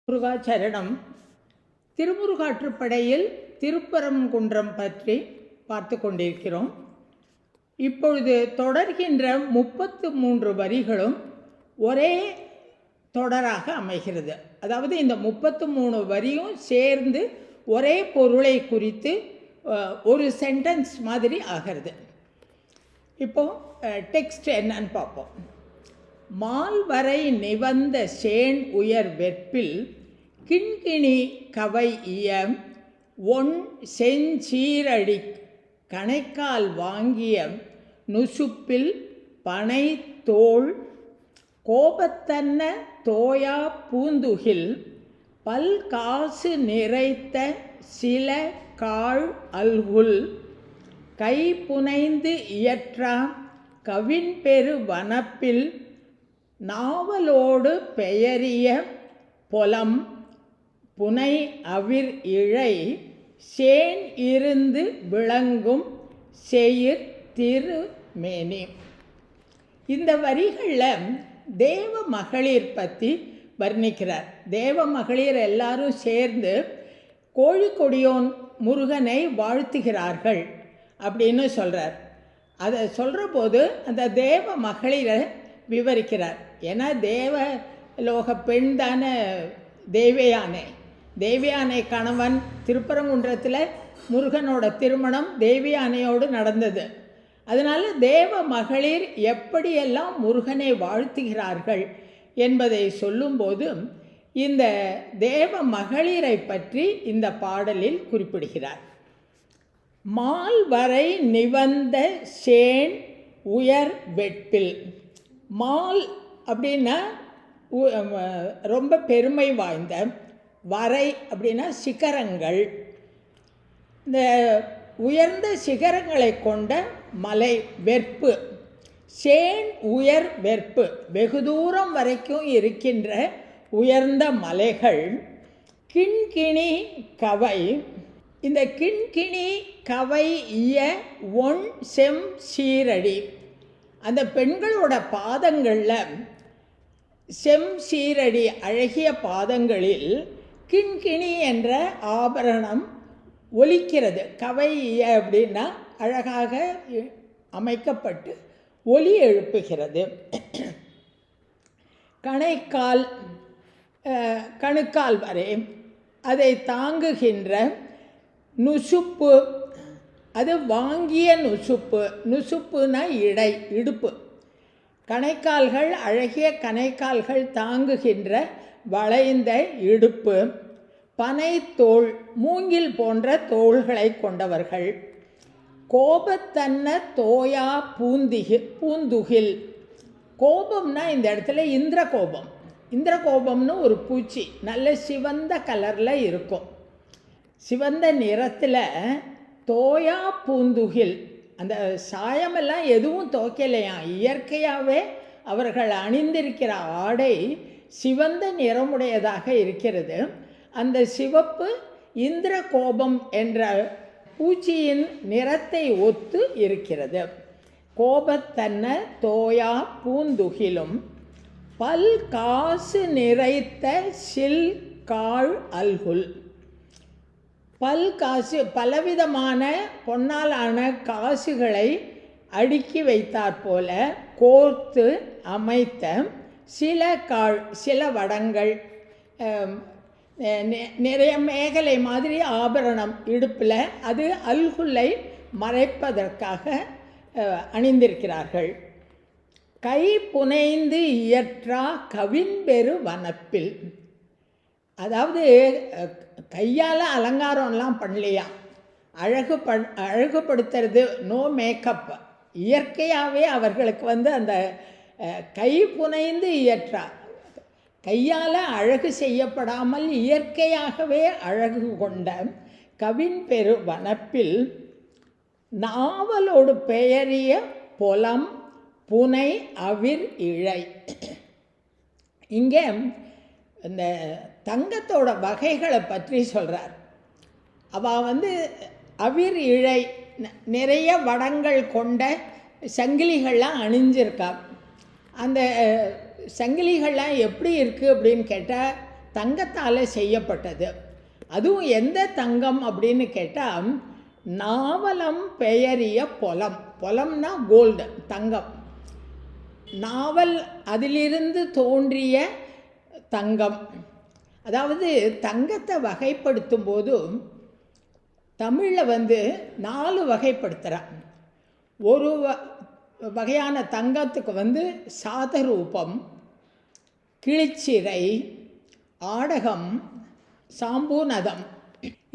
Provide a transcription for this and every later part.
முருகாச்சரணம். திருமுருகாற்றுப்படையில் திருப்பரங்குன்றம் பற்றி பார்த்து கொண்டிருக்கிறோம். இப்பொழுது தொடர்கின்ற 33 வரிகளும் ஒரே தொடராக அமைகிறது. அதாவது இந்த 33 வரியும் சேர்ந்து ஒரே பொருளை குறித்து ஒரு சென்டென்ஸ் மாதிரி ஆகிறது. இப்போது டெக்ஸ்ட் என்னன்னு பார்ப்போம். மால்வரை நிவந்த சேன் உயர் வெற்பில் கிண்கிணி கவை இய ஒன் செஞ்சீரடி கணைக்கால் வாங்கிய நுசுப்பில் பனை தோள் கோபத்தன்ன தோயா பூந்துகில் பல் காசு நிறைத்த சில காழ் அல்குல் கை புனைந்து இயற்றா கவின்பெரு வனப்பில் நாவலோடு பெயரிய பொலம் புனை அவிர் இழை சேன் இருந்து விளங்கும் செயிர் திருமேனி. இந்த வரிகளில் தேவ மகளிர் பற்றி வர்ணிக்கிறார். தேவ மகளிர் எல்லாரும் சேர்ந்து கோழிக்கொடியோன் முருகனை வாழ்த்துகிறார்கள் அப்படின்னு சொல்கிறார். அதை சொல்கிற போது அந்த தேவ மகளிரை விவரிக்கிறார். ஏன்னா தேவலோக பெண் தானே தேவயானை கணவன். திருப்பரங்குன்றத்தில் முருகனோட திருமணம் தேவயானையோடு நடந்தது. அதனால் தேவ மகளிர் எப்படியெல்லாம் முருகனை வாழ்த்துகிறார்கள் என்பதை சொல்லும்போது இந்த தேவ மகளிரை பற்றி இந்த பாடலில் குறிப்பிடுகிறார். மால்வரை நிவந்த சேன் உயர் வெற்பில். மால் அப்படின்னா ரொம்ப பெருமை வாய்ந்த, வரை அப்படின்னா சிகரங்கள், இந்த உயர்ந்த சிகரங்களை கொண்ட மலை. வெற்பு, சேன் உயர் வெற்பு, வெகு தூரம் வரைக்கும் இருக்கின்ற உயர்ந்த மலைகள். கிண்கிணி கவை, இந்த கிண்கிணி கவை இய ஒன் செம் சீரடி, அந்த பெண்களோட பாதங்களில் செம் சீரடி அழகிய பாதங்களில் கிண்கிணி என்ற ஆபரணம் ஒலிக்கிறது. கவை அப்படின்னா அழகாக அமைக்கப்பட்டு ஒலி எழுப்புகிறது. கணுக்கால் வரை அதை தாங்குகின்ற நுசுப்பு, அது வாங்கிய நுசுப்பு. நுசுப்புனா இடை, இடுப்பு. கணைக்கால்கள், அழகிய கணைக்கால்கள் தாங்குகின்ற வளைந்த இடுப்பு. பனை தோள், மூங்கில் போன்ற தோள்களை கொண்டவர்கள். கோபத்தன்ன தோயா பூந்துகில். கோபம்னா இந்த இடத்துல இந்திர கோபம். இந்திர கோபம்னு ஒரு பூச்சி நல்ல சிவந்த கலரில் இருக்கும். சிவந்த நிறத்தில் தோயா பூந்துகில், அந்த சாயமெல்லாம் எதுவும் தோக்கலையாம். இயற்கையாகவே அவர்கள் அணிந்திருக்கிற ஆடை சிவந்த நிறமுடையதாக இருக்கிறது. அந்த சிவப்பு இந்திர கோபம் என்ற பூச்சியின் நிறத்தை ஒத்து இருக்கிறது. கோபத்தன்ன தோயா பூந்துகிலும் பல் காசு நிறைத்த சில் காழ் அல்குல். பல் காசு, பலவிதமான பொன்னாலான காசுகளை அடுக்கி வைத்தாற்போல கோர்த்து அமைத்த சில காழ், சில வடங்கள், நிறைய மேகலை மாதிரி ஆபரணம் இடுப்பில், அது அல்குலை மறைப்பதற்காக அணிந்திருக்கிறார்கள். கை புனைந்து இயற்றா கவின்பெரு வனப்பில். அதாவது கையால் அலங்காரம்லாம் பண்ணலையா, அழகுபடுத்துறது, நோ மேக்கப். இயற்கையாகவே அவர்களுக்கு அந்த கை புனைந்து இயற்றா, கையால் அழகு செய்யப்படாமல் இயற்கையாகவே அழகு கொண்ட கவின் பெரு வனப்பில் நாவலோடு பெயரிய பொலம் புனை அவிர் இழை. இங்கே இந்த தங்கத்தோட வகைகளை பற்றி சொல்கிறார். அவள் அவிர் இழை, நிறைய வடங்கள் கொண்ட சங்கிலிகள்லாம் அணிஞ்சிருக்கா. அந்த சங்கிலிகள்லாம் எப்படி இருக்குது அப்படின்னு கேட்டால் தங்கத்தால் செய்யப்பட்டது. அதுவும் எந்த தங்கம் அப்படின்னு கேட்டால் நாவலம் பெயரிய பொலம். பொலம்னா கோல்டு, தங்கம். நாவல் அதிலிருந்து தோன்றிய தங்கம். அதாவது தங்கத்தை வகைப்படுத்தும் போது தமிழில் 4 வகைப்படுத்துகிறான். ஒரு வகையான தங்கத்துக்கு சாதரூபம், கிளிச்சிறை, ஆடகம், சாம்பூநதம்.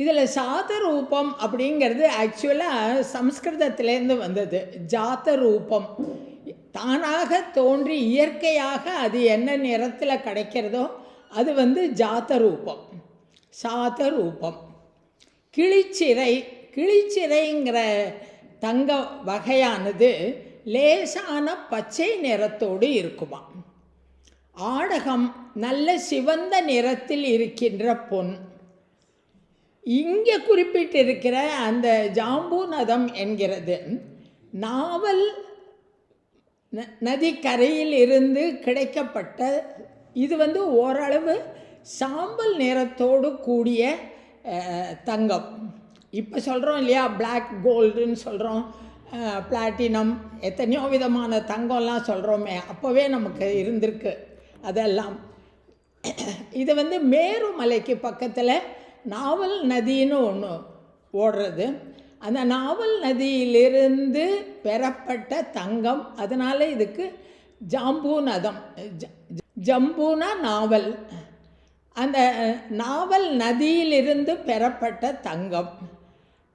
இதில் சாதரூபம் அப்படிங்கிறது ஆக்சுவலாக சம்ஸ்கிருதத்திலேருந்து வந்தது. ஜாத்தரூபம், தானாக தோன்றி இயற்கையாக அது என்ன நிறத்தில் கிடைக்கிறதோ அது ஜாத்தரூபம், சாதரூபம். கிளிச்சிறை, கிளிச்சிறைங்கிற தங்க வகையானது லேசான பச்சை நிறத்தோடு இருக்குமா. ஆடகம் நல்ல சிவந்த நிறத்தில் இருக்கின்ற பொன். இங்கே குறிப்பிட்டிருக்கிற அந்த ஜாம்பூநதம் என்கிறது நாவல் நதிக்கரையில் இருந்து கிடைக்கப்பட்ட, இது ஓரளவு சாம்பல் நிறத்தோடு கூடிய தங்கம். இப்போ சொல்கிறோம் இல்லையா, பிளாக் கோல்டுன்னு சொல்கிறோம், பிளாட்டினம், எத்தனையோ விதமான தங்கம்லாம் சொல்கிறோமே, அப்போவே நமக்கு இருந்திருக்கு அதெல்லாம். இது மேருமலைக்கு பக்கத்தில் நாவல் நதின்னு ஒன்று ஓடுறது. அந்த நாவல் நதியிலிருந்து பெறப்பட்ட தங்கம், அதனால் இதுக்கு ஜாம்பூநதம். ஜம்பூனா நாவல். அந்த நாவல் நதியிலிருந்து பெறப்பட்ட தங்கம்.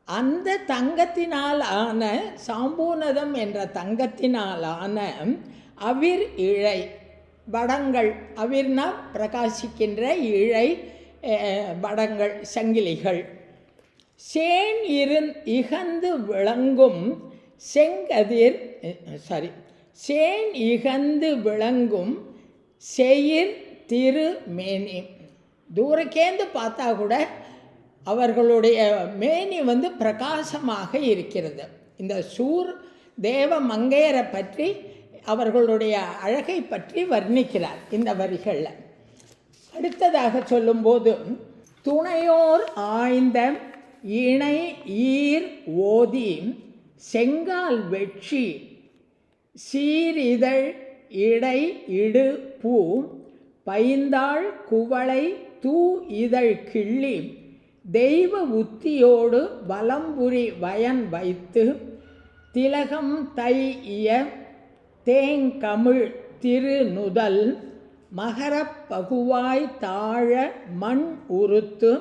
அந்த தங்கத்தினால் ஆன சாம்பூநதம் என்ற தங்கத்தினாலான அவிர் இழை வடங்கள். அவிர்னா பிரகாசிக்கின்ற, இழை வடங்கள், சங்கிலிகள். சேன் இகந்து விளங்கும் செங்கதிர் சேன் இகந்து விளங்கும் செயிர் திருமேனி. தூரக்கேந்து பார்த்தா கூட அவர்களுடைய மேனி பிரகாசமாக இருக்கிறது. இந்த சூர் தேவ மங்கையரை பற்றி, அவர்களுடைய அழகை பற்றி வர்ணிக்கிறார் இந்த வரிகளில். அடுத்ததாக சொல்லும்போது, துணையோர் ஆய்ந்த இணை ஈர் ஓதி செங்கால் வெற்றி சீரிதழ் இடை இடு பூ பைந்தாள் குவளை தூ இதழ் கிள்ளி தெய்வ உத்தியோடு வலம்புரி வயன் வைத்து திலகம் தைய தேங்கமிழ் திருநுதல் மகரப் பகுவாய் தாழ மண் உறுத்து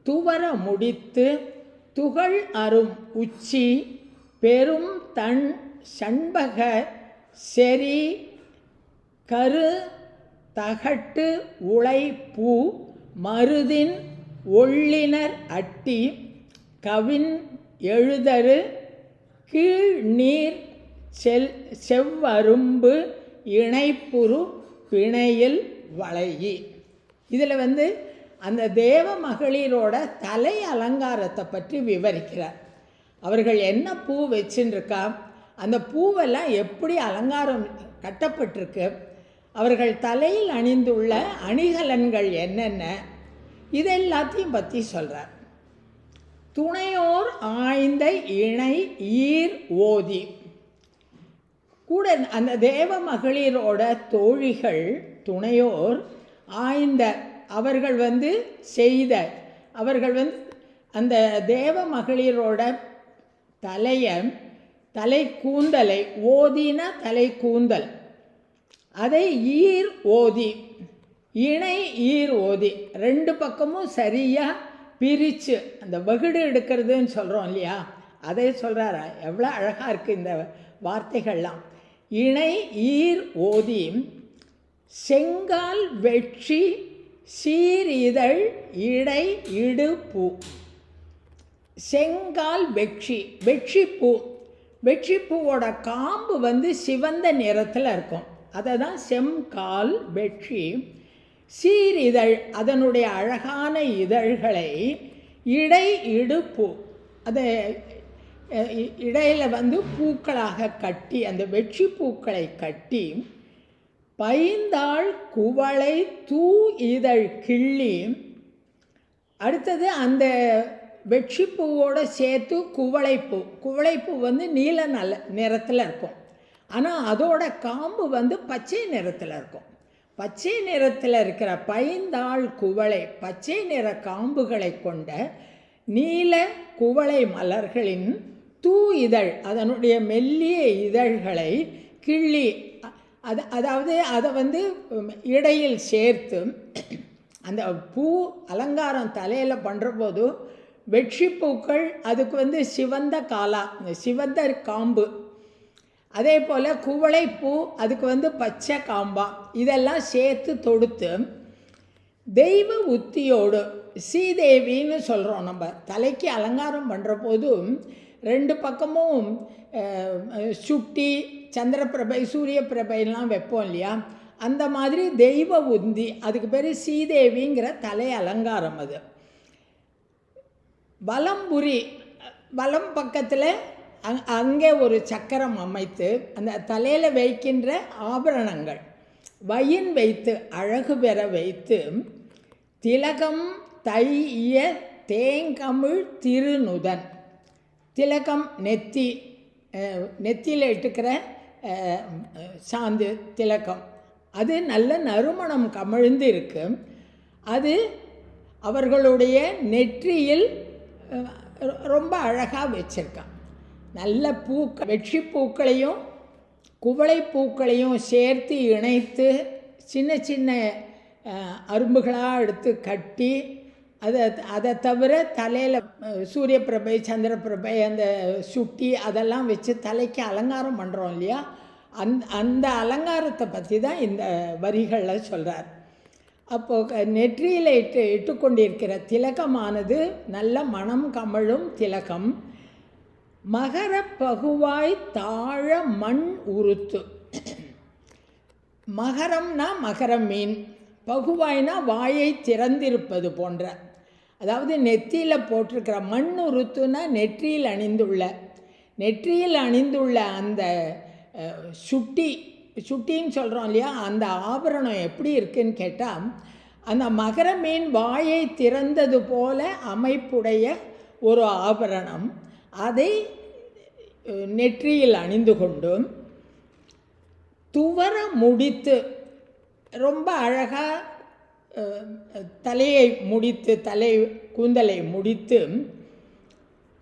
துவர முடித்து துகள் அரும் உச்சி பெரும் தன் சண்பக செறி கரு தகட்டு உழைப்பூ மருதின் ஒள்ளினர் அட்டி கவின் எழுதரு கீழ்நீர் செவ்வரும்பு இணைப்புறு பிணையில் வளையி. இதில் அந்த தேவ மகளிரோட தலை அலங்காரத்தை பற்றி விவரிக்கிறார். அவர்கள் என்ன பூ வச்சுருக்கா, அந்த பூவெல்லாம் எப்படி அலங்காரம் கட்டப்பட்டிருக்கு, அவர்கள் தலையில் அணிந்துள்ள அணிகலன்கள் என்னென்ன, இதெல்லாத்தையும் பற்றி சொல்கிறார். துணையோர் ஆய்ந்த இணை ஈர் ஓதி. கூட அந்த தேவ மகளிரோட தோழிகள், துணையோர் ஆய்ந்த, அவர்கள் செய்த, அவர்கள் அந்த தேவ மகளிரோட தலை கூந்தலை, ஓதின தலை கூந்தல், அதை ஈர் ஓதி, இணை ஈர் ஓதி, 2 பக்கமும் சரியாக பிரித்து, அந்த வகுடு எடுக்கிறதுன்னு சொல்கிறோம் இல்லையா, அதை சொல்கிறாரா. எவ்வளோ அழகாக இருக்குது இந்த வார்த்தைகள்லாம். இணை ஈர் ஓதி செங்கால் வெற்றி சீரிதழ் இடை இடு பூ. செங்கால் வெற்றி, வெற்றிப்பூ. வெற்றிப்பூவோட காம்பு சிவந்த நிறத்தில் இருக்கும், அதை தான் செம்கால் வெற்றி. சீரிதழ், அதனுடைய அழகான இதழ்களை இடை இடுப்பூ, அதை இடையில் பூக்களாக கட்டி, அந்த வெற்றி பூக்களை கட்டி பைந்தாள் குவளை தூ இதழ் கிள்ளி. அடுத்தது அந்த வெட்சிப்பூவோட சேர்த்து குவளைப்பூ. குவளைப்பூ வந்து நீல நிறத்தில் இருக்கும், ஆனால் அதோட காம்பு வந்து பச்சை நிறத்தில் இருக்கும். பச்சை நிறத்தில் இருக்கிற பைந்தாள் குவளை, பச்சை நிற காம்புகளை கொண்ட நீல குவளை மலர்களின் தூ இதழ், அதனுடைய மெல்லிய இதழ்களை கிள்ளி, அதாவது அதை வந்து இடையில் சேர்த்து அந்த பூ அலங்காரம் தலையில் பண்ணுற போது வெட்சிப்பூக்கள் அதுக்கு வந்து சிவந்த காலா, சிவந்த காம்பு, அதே போல் குவளைப்பூ அதுக்கு வந்து பச்சை காம்பா, இதெல்லாம் சேர்த்து தொடுத்து தெய்வ உத்தியோடு ஸ்ரீதேவின்னு சொல்கிறோம். நம்ம தலைக்கு அலங்காரம் பண்ணுற போதும் 2 பக்கமும் சுட்டி சந்திரப்பிரபை சூரிய பிரபைலாம் வைப்போம் இல்லையா, அந்த மாதிரி தெய்வ உந்தி, அதுக்கு பேர் ஸ்ரீதேவிங்கிற தலை அலங்காரம். அது வலம்புரி, வலம் பக்கத்தில் அங்கே ஒரு சக்கரம் அமைத்து அந்த தலையில் வைக்கின்ற ஆபரணங்கள் வயின் வைத்து அழகு பெற வைத்து திலகம் தைய தேங்கமிழ் திருநுதன். திலகம் நெத்தியில் இட்டுக்கிற சாந்து திலகம், அது நல்ல நறுமணம் கமிழ்ந்து இருக்கு. அது அவர்களுடைய நெற்றியில் ரொம்ப அழகாக வச்சிருக்கான். நல்ல வெற்றி பூக்களையும் குவளை பூக்களையும் சேர்த்து இணைத்து சின்ன சின்ன அரும்புகளாக எடுத்து கட்டி, அதை தவிர தலையில் சூரிய பிரபை சந்திரப்பிரபை அந்த சுட்டி அதெல்லாம் வச்சு தலைக்கு அலங்காரம் பண்ணுறோம் இல்லையா, அந்த அலங்காரத்தை பற்றி தான் இந்த வரிகளில் சொல்கிறார். அப்போது நெற்றியில் இட்டுக்கொண்டிருக்கிற திலகமானது நல்ல மனம் கமழும் திலகம். மகர பகுவாய் தாழ மண் உறுத்து. மகரம்னா மகர மீன், பகுவாய்னா வாயை திறந்திருப்பது போன்ற, அதாவது நெற்றியில் போட்டிருக்கிற மண் உறுத்துனா நெற்றியில் அணிந்துள்ள அந்த சுட்டின்னு சொல்கிறோம் இல்லையா, அந்த ஆபரணம் எப்படி இருக்குன்னு கேட்டால் அந்த மகர மீன் வாயை திறந்தது போல அமைப்புடைய ஒரு ஆபரணம். அதை நெற்றியில் அணிந்து கொண்டு துவர முடித்து, ரொம்ப அழகாக தலையை முடித்து கூந்தலை முடித்து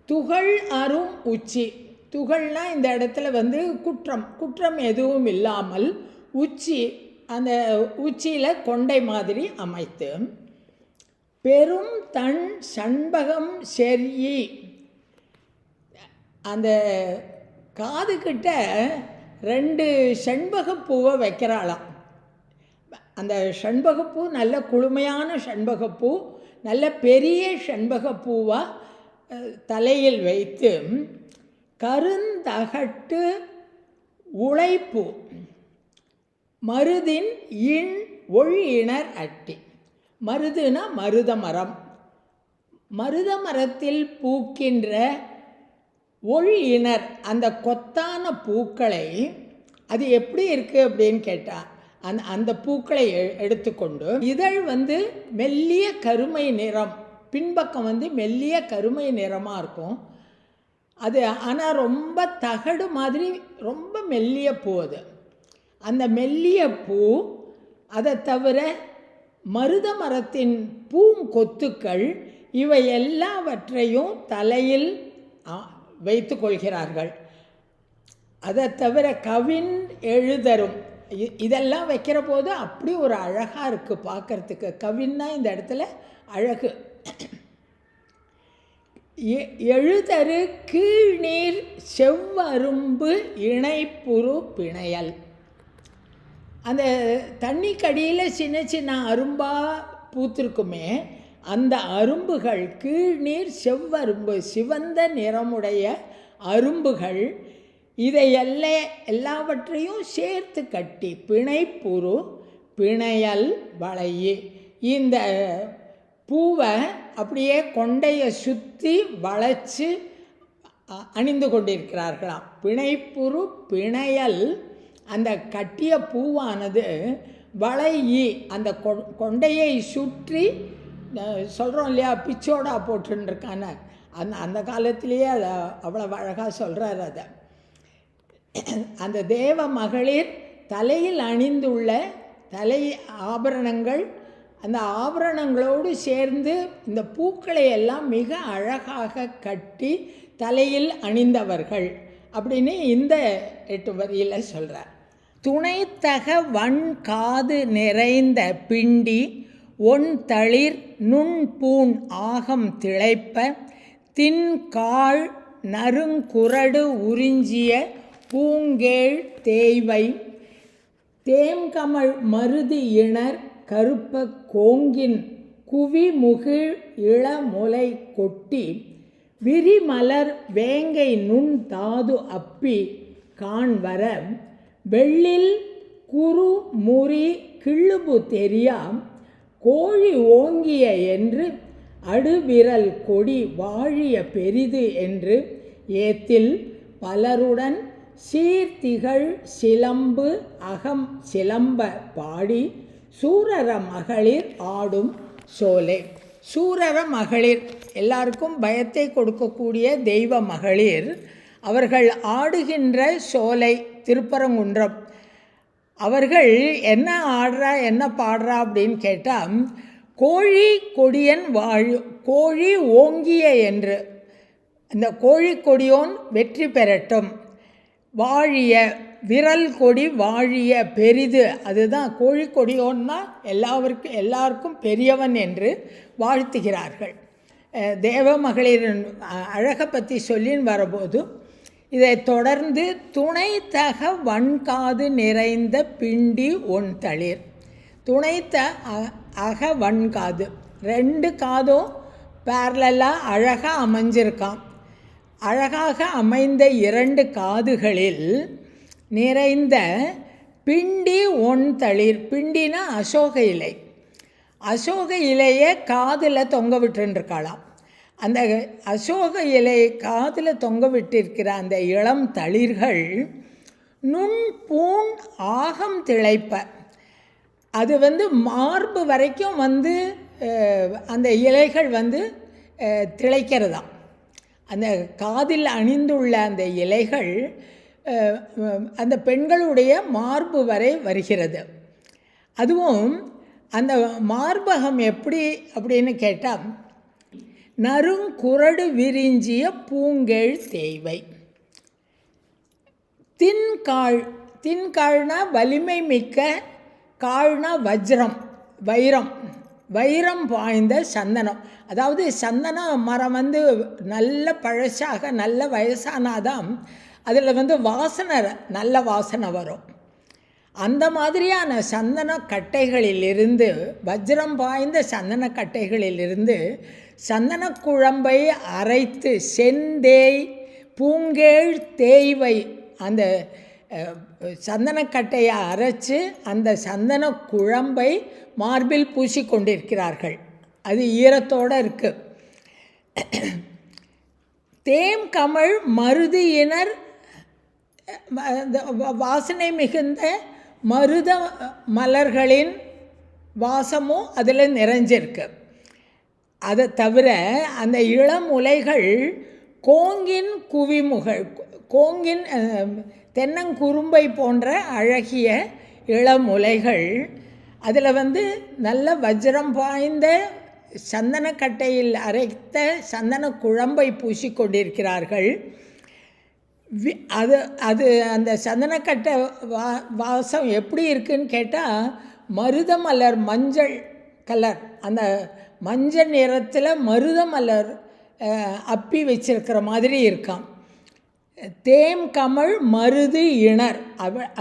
துகள் அரும் உச்சி. துகள்னா இந்த இடத்துல வந்து குற்றம் எதுவும் இல்லாமல் அந்த உச்சியில் கொண்டை மாதிரி அமைத்து பெரும் தன் சண்பகம் செர்யி. அந்த காதுகிட்ட 2 செண்பகப்பூவை வைக்கிறாளாம். அந்த செண்பகப்பூ நல்ல குளுமையான செண்பகப்பூ, நல்ல பெரிய செண்பகப்பூவாக தலையில் வைத்து கருந்தகட்டு உழைப்பூ மருதின் ஒழியினர் அட்டி. மருதுனா மருத மரம். மருத மரத்தில் பூக்கின்ற ஒழியினர் அந்த கொத்தான பூக்களை, அது எப்படி இருக்குது அப்படின்னு கேட்டால் அந்த பூக்களை எடுத்துக்கொண்டு இதழ் வந்து மெல்லிய கருமை நிறம், பின்பக்கம் வந்து மெல்லிய கருமை நிறமாக இருக்கும். அது ஆனால் ரொம்ப தகடு மாதிரி ரொம்ப மெல்லிய பூ. அது அந்த மெல்லிய பூ, அதை தவிர மருத மரத்தின் பூங்கொத்துக்கள், இவை எல்லாவற்றையும் தலையில் வைத்து கொள்கிறார்கள். அதை தவிர கவின் எழுதரும், இதெல்லாம் வைக்கிற போது அப்படி ஒரு அழகாக இருக்குது பார்க்குறதுக்கு. கவின்னா இந்த இடத்துல அழகு. எழுதரு கீழ்நீர் செவ்வரும்பு இணைப்புறு பிணையல். அந்த தண்ணிக்கடியில் சின்ன சின்ன அரும்பாக பூத்திருக்குமே, அந்த அரும்புகள் கீழ்நீர் செவ்வரும்பு, சிவந்த நிறமுடைய அரும்புகள், எல்லாவற்றையும் சேர்த்து கட்டி பிணைப்புறு பிணையல் வளையி. இந்த பூவை அப்படியே கொண்டையை சுற்றி வளைச்சு அணிந்து கொண்டிருக்கிறார்களாம். பிணைப்புறு பிணையல் அந்த கட்டிய பூவானது வளையி அந்த கொண்டையை சுற்றி சொல்கிறோம் இல்லையா, பிச்சோடா போட்டுருக்கான அந்த காலத்திலேயே அதை அவ்வளோ அழகாக சொல்கிறார். அதை அந்த தேவ மகளிர் தலையில் அணிந்துள்ள தலை ஆபரணங்கள், அந்த ஆபரணங்களோடு சேர்ந்து இந்த பூக்களை எல்லாம் மிக அழகாக கட்டி தலையில் அணிந்தவர்கள் அப்படின்னு இந்த 8 வரியில் சொல்கிறார். துணைத்தக வன் காது நிறைந்த பிண்டி ஒன் தளிர் நுண்பூண் ஆகம் திளைப்ப தின்காள் நறுங்குரடு உறிஞ்சிய பூங்கேழ் தேய்வை தேம்கமழ் மருது இணர் கருப்ப கோங்கின் குவிமுகிழ் இளமுலை கொட்டி விரிமலர் வேங்கை நுண் தாது அப்பி காண்வர வெள்ளில் குறு முறி கிள்ளுபு தெரியாம் கோழி ஓங்கிய என்று அடுவிரல் கொடி வாழிய பெரிது என்று ஏத்தில் பலருடன் சீர்திகழ் சிலம்பு அகம் சிலம்ப பாடி சூரர மகளிர் ஆடும் சோலை. சூரர மகளிர் எல்லாருக்கும் பயத்தை கொடுக்கக்கூடிய தெய்வ மகளிர், அவர்கள் ஆடுகின்ற சோலை திருப்பரங்குன்றம். அவர்கள் என்ன ஆடுறா என்ன பாடுறா அப்படின்னு கேட்டால், கோழி கொடியன் கோழி ஓங்கிய என்று, இந்த கோழி கொடியோன் வெற்றி பெறட்டும், வாழிய விரல் கொடி வாழிய பெரிது, அதுதான் கோழி கொடியோன்னா எல்லாருக்கும் பெரியவன் என்று வாழ்த்துகிறார்கள். தேவ மகளிரின் அழகை பற்றி சொல்லின்னு வரபோது இதை தொடர்ந்து துணைத்தக வன்காது நிறைந்த பிண்டி ஒன் தளிர். துணைத்த அக வன்காது, 2 காதும் பேரலாக அழகாக அமைஞ்சிருக்கான். அழகாக அமைந்த 2 காதுகளில் நிறைந்த பிண்டி ஒன் தளிர். பிண்டினா அசோக இலை. அசோக இலையை காதில் தொங்க விட்டுருக்காளாம். அந்த அசோக இலை காதில் தொங்க விட்டிருக்கிற அந்த இளம் தளிர்கள் நுண் பூண் ஆகம் திளைப்ப, அது மார்பு வரைக்கும் அந்த இலைகள் திளைக்கிறதாம். அந்த காதில் அணிந்துள்ள அந்த இலைகள் அந்த பெண்களுடைய மார்பு வரை வருகிறது. அதுவும் அந்த மார்பகம் எப்படி அப்படின்னு கேட்டால், நறுங்குரடு விரிஞ்சிய பூங்கேழ் தேய்வை. தின்காழ்னா வலிமை மிக்க, காழ்னா வஜ்ரம் வைரம் பாய்ந்த சந்தனம். அதாவது சந்தன மரம் நல்ல பழசாக நல்ல வயசானாதான் அதில் வாசனை நல்ல வாசனை வரும். அந்த மாதிரியான சந்தன கட்டைகளிலிருந்து, வஜ்ரம் பாய்ந்த சந்தன கட்டைகளிலிருந்து சந்தன குழம்பை அரைத்து செந்தேய் பூங்கேழ் தேய்வை, அந்த சந்தனக்கட்டையை அரைச்சு அந்த சந்தன குழம்பை மார்பில் பூசி கொண்டிருக்கிறார்கள். அது ஈரத்தோடு இருக்குது. தேம்கமழ் மருது இணர், வாசனை மிகுந்த மருத மலர்களின் வாசமும் அதில் நிறைஞ்சிருக்கு. அதை தவிர அந்த இளமுலைகள் கோங்கின் குவிமுகள், கோங்கின் தென்னங்குறும்பை போன்ற அழகிய இளமுலைகள், அதில் நல்ல வஜ்ரம் பாய்ந்த சந்தனக்கட்டையில் அரைத்த சந்தன குழம்பை பூசிக்கொண்டிருக்கிறார்கள். அது அந்த சந்தனக்கட்டை வாசம் எப்படி இருக்குன்னு கேட்டால், மருத மலர் மஞ்சள் கலர், அந்த மஞ்சள் நிறத்தில் மருத மலர் அப்பி வச்சிருக்கிற மாதிரி இருக்கான். தேம்கமழ் மருது இணர்,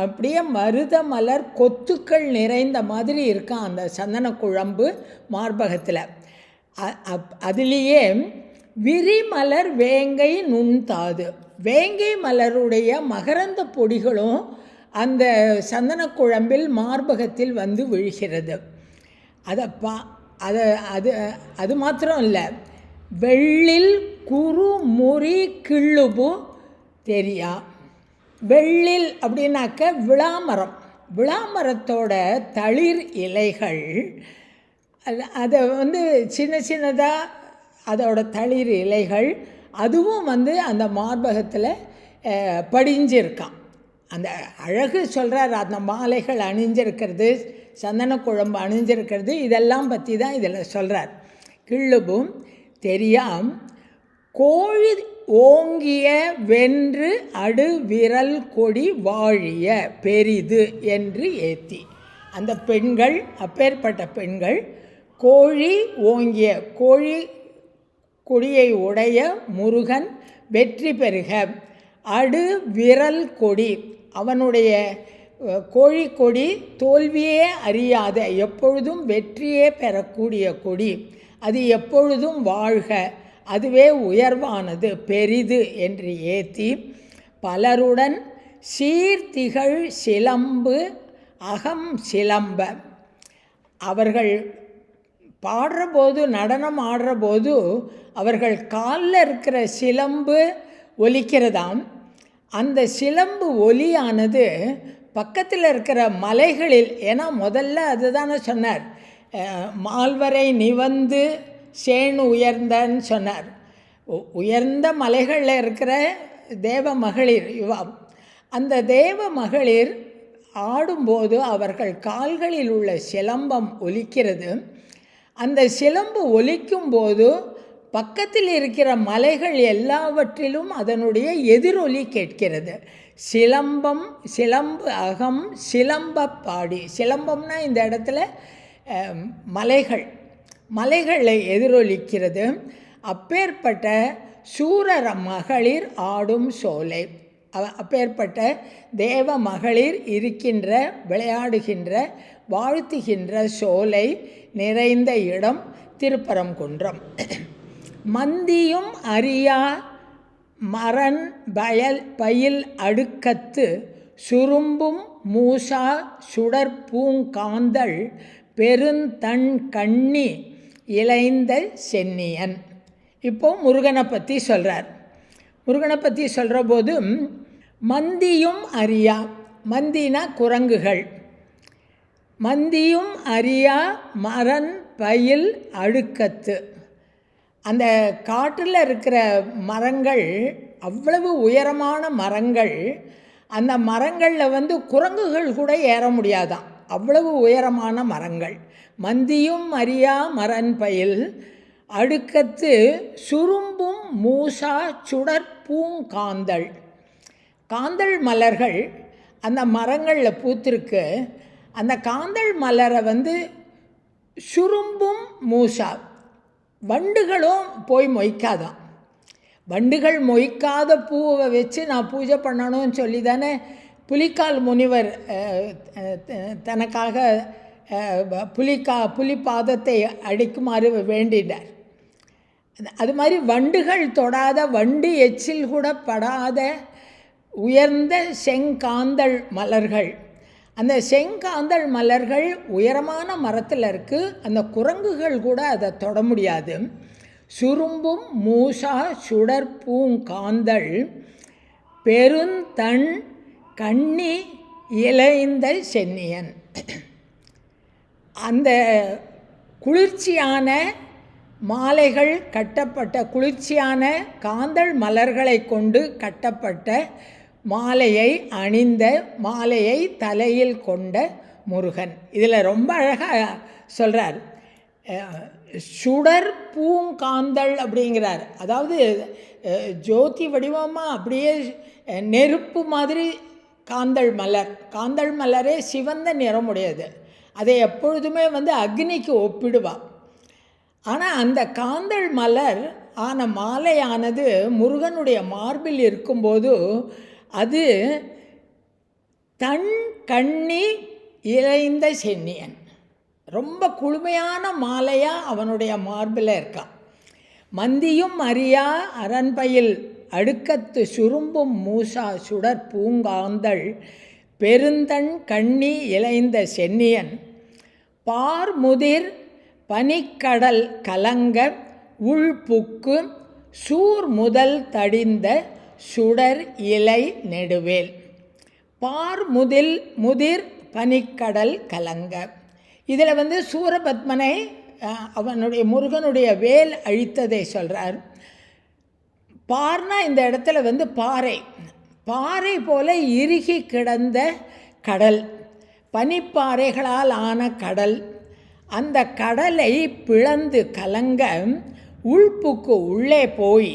அப்படியே மருத மலர் கொத்துக்கள் நிறைந்த மாதிரி இருக்கான் அந்த சந்தன குழம்பு மார்பகத்தில். அதுலேயே விரிமலர் வேங்கை நுண்தாது, வேங்கை மலருடைய மகரந்த பொடிகளும் அந்த சந்தன குழம்பில் மார்பகத்தில் விழுகிறது. அது மாத்திரம் இல்லை, வெள்ளில் குறு முறி கிள்ளுபு தெரியா, வெள்ளில் அப்படின்னாக்க விளாமரம், விளாமரத்தோட தளிர் இலைகள் அதை வந்து சின்ன சின்னதாக அதோட தளிர் இலைகள் அதுவும் வந்து அந்த மார்பகத்தில் படிஞ்சிருக்கான். அந்த அழகு சொல்கிறார், அந்த மாலைகள் அணிஞ்சிருக்கிறது, சந்தன குழம்பு அணிஞ்சிருக்கிறது, இதெல்லாம் பற்றி தான் இதில் சொல்கிறார். கிள்ளுபும் தெரியாம் கோழி ஓங்கிய வென்று அடு விரல் கொடி வாழிய பெரிது என்று ஏத்தி. அந்த பெண்கள், அப்பேற்பட்ட பெண்கள், கோழி ஓங்கிய, கோழி கொடியை உடைய முருகன் வெற்றி பெறுக, அடு விரல் கொடி, அவனுடைய கோழிக்கொடி தோல்வியே அறியாத எப்பொழுதும் வெற்றியே பெறக்கூடிய கொடி, அது எப்பொழுதும் வாழ்க, அதுவே உயர்வானது, பெரிது என்று ஏத்தி. பலருடன் சீர்திகழ் சிலம்பு அகம் சிலம்ப, அவர்கள் பாடுறபோது, நடனம் ஆடுறபோது அவர்கள் காலில் இருக்கிற சிலம்பு ஒலிக்கிறதாம். அந்த சிலம்பு ஒலியானது பக்கத்தில் இருக்கிற மலைகளில், ஏன்னா முதல்ல அதுதானே சொன்னார், மால்வரை நிவந்து சேணு உயர்ந்தன்னு சொன்னார். உயர்ந்த மலைகளில் இருக்கிற தேவ மகளிர் இவா, அந்த தேவ மகளிர் ஆடும்போது அவர்கள் கால்களில் உள்ள சிலம்பம் ஒலிக்கிறது. அந்த சிலம்பு ஒலிக்கும்போது பக்கத்தில் இருக்கிற மலைகள் எல்லாவற்றிலும் அதனுடைய எதிரொலி கேட்கிறது. சிலம்பம், சிலம்பு அகம் சிலம்ப பாடி, சிலம்பம்னா இந்த இடத்துல மலைகள், மலைகளை எதிரொலிக்கிறது. அப்பேற்பட்ட சூரர மகளிர் ஆடும் சோலை, அப்பேற்பட்ட தேவ மகளிர் இருக்கின்ற, விளையாடுகின்ற, வாழ்த்துகின்ற சோலை நிறைந்த இடம் திருப்பரங்குன்றம். மந்தியும் அறியா மரன் பயில் அடுக்கத்து சுரும்பும் மூசா சுடற்பூங்காந்தள் பெருந்தண் கண்ணி இளைந்த சென்னியன். இப்போது முருகனை பற்றி சொல்கிறார். முருகனை பற்றி சொல்கிற போது மந்தியும் அறியா, மந்தினா குரங்குகள், மந்தியும் அறியா மரன் பயில் அடுக்கத்து, அந்த காட்டில் இருக்கிற மரங்கள் அவ்வளவு உயரமான மரங்கள், அந்த மரங்களில் வந்து குரங்குகள் கூட ஏற முடியாதான், அவ்வளவு உயரமான மரங்கள். மந்தியும் அறியா மரன் பயில் அடுக்கத்து சுரும்பும் மூசா சுடற்பூங்காந்தள், காந்தள் மலர்கள் அந்த மரங்களில் பூத்திருக்கு. அந்த காந்தள் மலரை வந்து சுரும்பும் மூசா, வண்டுகளும் போய் மொய்க்காதான். வண்டுகள் மொய்க்காத பூவை வச்சு நான் பூஜை பண்ணணும்னு சொல்லி தானே புலிக்கால் முனிவர் தனக்காக புலி பாதத்தை அடிக்குமாறு வேண்டினார். அது மாதிரி வண்டுகள் தொடாத, வண்டு எச்சில் கூட படாத உயர்ந்த செங்காந்தள் மலர்கள், அந்த செங்காந்தள் மலர்கள் உயரமான மரத்தில் இருக்குது, அந்த குரங்குகள் கூட அதை தொட முடியாது. சுரும்பும் மூசா சுடற்பூங்காந்தள் பெருந்தண் கண்ணி இளைந்த சென்னியன், அந்த குளிர்ச்சியான மாலைகள் கட்டப்பட்ட, குளிர்ச்சியான காந்தள் மலர்களை கொண்டு கட்டப்பட்ட மாலையை அணிந்த, மாலையை தலையில் கொண்ட முருகன். இதில் ரொம்ப அழகாக சொல்கிறார், சுடர் பூங்காந்தள் அப்படிங்கிறார். அதாவது ஜோதி வடிவமாக அப்படியே நெருப்பு மாதிரி காந்தள் மலர், காந்தள் மலரே சிவந்த நிறமுடையது, அதை எப்பொழுதுமே வந்து அக்னிக்கு ஒப்பிடுவாள். ஆனால் அந்த காந்தள் மலர் ஆன மாலையானது முருகனுடைய மார்பில் இருக்கும்போது அது தன் கண்ணி இளைந்த சென்னியன், ரொம்ப குளுமையான மாலையாக அவனுடைய மார்பில் இருக்கான். மந்தியும் அறியா அரண்பயில் அடுக்கத்து சுரும்பும் மூசா சுடர் பூங்காந்தள் பெருந்தண் கண்ணி இளைந்த சென்னியன் பார்முதிர் பனிக்கடல் கலங்க உள்புக்கு சூர் முதல் தடிந்த சுடர் இலை நெடுவேல். பார் முதிர் பனிக்கடல் கலங்க. இதில் சூரபத்மனை அவனுடைய முருகனுடைய வேல் அழித்ததை சொல்கிறார். பார்னா இந்த இடத்துல பாறை போல இறுகி கிடந்த கடல், பனிப்பாறைகளால் ஆன கடல். அந்த கடலை பிளந்து கலங்க உள்புக்கு உள்ளே போய்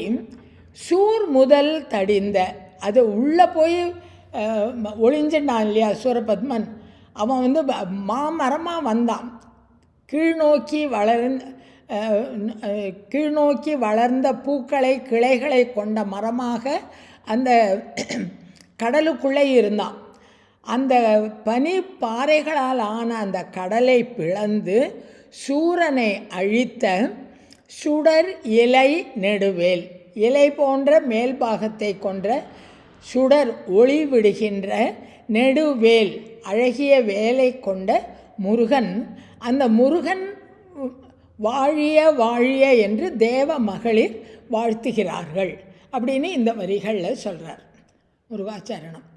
சூர் முதல் தடிந்த, அது உள்ளே போய் ஒளிஞ்சிட்டான் இல்லையா சூரபத்மன். அவன் மாமரமாக வந்தான். கீழ்நோக்கி வளர்ந்த பூக்களை கிளைகளை கொண்ட மரமாக அந்த கடலுக்குள்ளே இருந்தான். அந்த பனிப்பாறைகளால் ஆன அந்த கடலை பிளந்து சூரனை அழித்த சுடர் இலை நெடுவேல், இலை போன்ற மேல்பாகத்தை கொன்ற சுடர் ஒளி விடுகின்ற நெடுவேல், அழகிய வேலை கொண்ட முருகன். அந்த முருகன் வாழிய வாழிய என்று தேவ மகளிர் வாழ்த்துகிறார்கள் அப்படின்னு இந்த வரிகளில் சொல்கிறார். முருகாச்சரணம்.